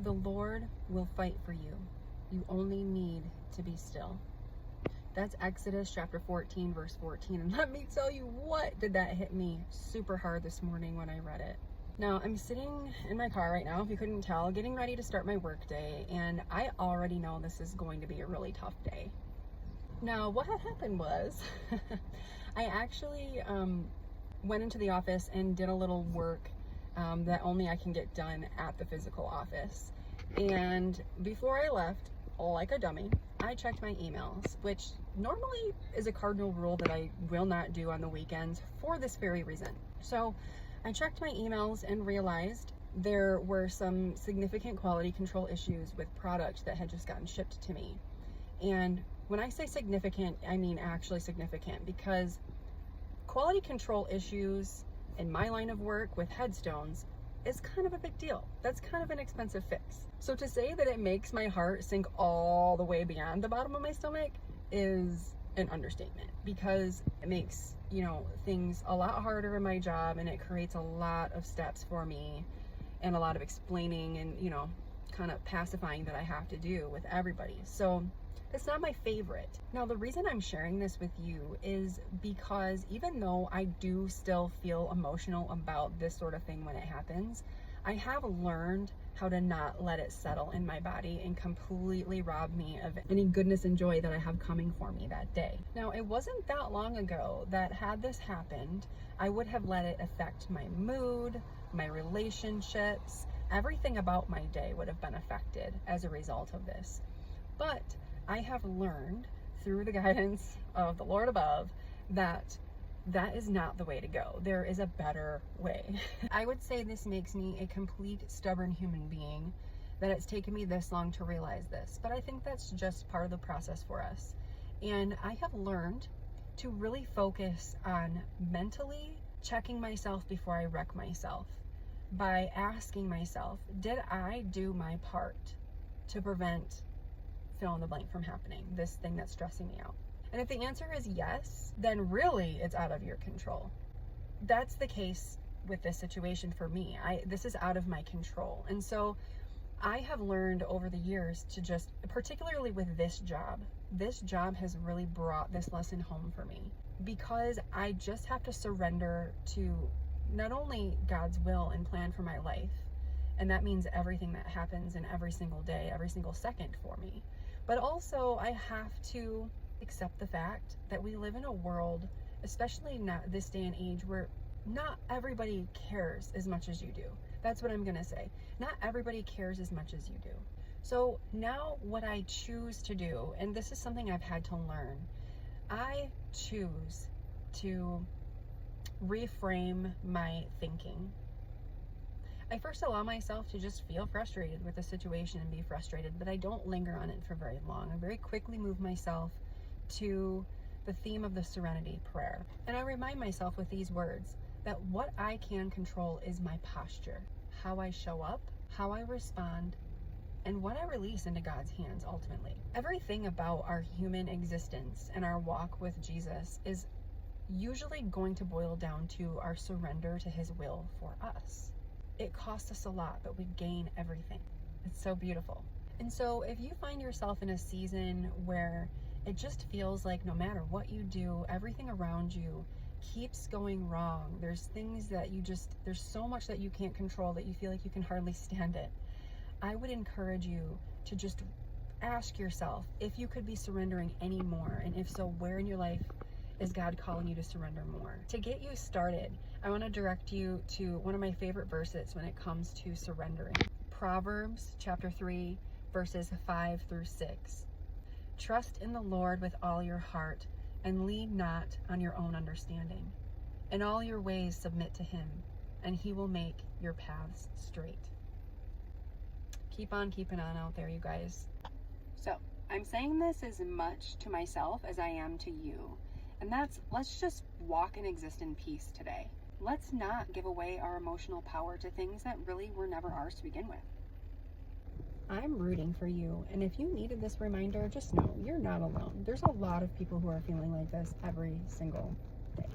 The Lord will fight for you. You only need to be still. That's Exodus chapter 14, verse 14. And let me tell you what, did that hit me super hard this morning when I read it. Now, I'm sitting in my car right now, if you couldn't tell, getting ready to start my work day, and I already know this is going to be a really tough day. Now, what had happened was, I actually went into the office and did a little work that only I can get done at the physical office. And before I left, like a dummy, I checked my emails, which normally is a cardinal rule that I will not do on the weekends for this very reason. So I checked my emails and realized there were some significant quality control issues with product that had just gotten shipped to me. And when I say significant, I mean actually significant, because quality control issues in my line of work with headstones is kind of a big deal. That's kind of an expensive fix. So to say that it makes my heart sink all the way beyond the bottom of my stomach is an understatement, because it makes, things a lot harder in my job, and it creates a lot of steps for me and a lot of explaining and, kind of pacifying that I have to do with everybody. So it's not my favorite. Now, the reason I'm sharing this with you is because even though I do still feel emotional about this sort of thing when it happens, I have learned how to not let it settle in my body and completely rob me of any goodness and joy that I have coming for me that day. Now, it wasn't that long ago that had this happened, I would have let it affect my mood, my relationships, everything about my day would have been affected as a result of this. But I have learned through the guidance of the Lord above that is not the way to go. There is a better way. I would say this makes me a complete stubborn human being, that it's taken me this long to realize this, but I think that's just part of the process for us. And I have learned to really focus on mentally checking myself before I wreck myself by asking myself, did I do my part to prevent fill in the blank from happening, this thing that's stressing me out? And if the answer is yes, then really it's out of your control. That's the case with this situation for me. This is out of my control. And so I have learned over the years to just, particularly with this job has really brought this lesson home for me, because I just have to surrender to not only God's will and plan for my life, and that means everything that happens in every single day, every single second for me, but also I have to accept the fact that we live in a world, especially not this day and age, where not everybody cares as much as you do. That's what I'm gonna say. Not everybody cares as much as you do. So now what I choose to do, and this is something I've had to learn, I choose to reframe my thinking. I first allow myself to just feel frustrated with the situation and be frustrated, but I don't linger on it for very long. I very quickly move myself to the theme of the serenity prayer. And I remind myself with these words that what I can control is my posture, how I show up, how I respond, and what I release into God's hands ultimately. Everything about our human existence and our walk with Jesus is usually going to boil down to our surrender to His will for us. It costs us a lot, but we gain everything. It's so beautiful. And so if you find yourself in a season where it just feels like no matter what you do, everything around you keeps going wrong, there's things that there's so much that you can't control that you feel like you can hardly stand it, I would encourage you to just ask yourself if you could be surrendering any more, and if so, where in your life is God calling you to surrender more? To get you started, I want to direct you to one of my favorite verses when it comes to surrendering. Proverbs chapter 3, verses 5 through 6. Trust in the Lord with all your heart, and lean not on your own understanding. In all your ways submit to Him, and He will make your paths straight. Keep on keeping on out there, you guys. So, I'm saying this as much to myself as I am to you. And that's, let's just walk and exist in peace today. Let's not give away our emotional power to things that really were never ours to begin with. I'm rooting for you, and if you needed this reminder, just know you're not alone. There's a lot of people who are feeling like this every single day.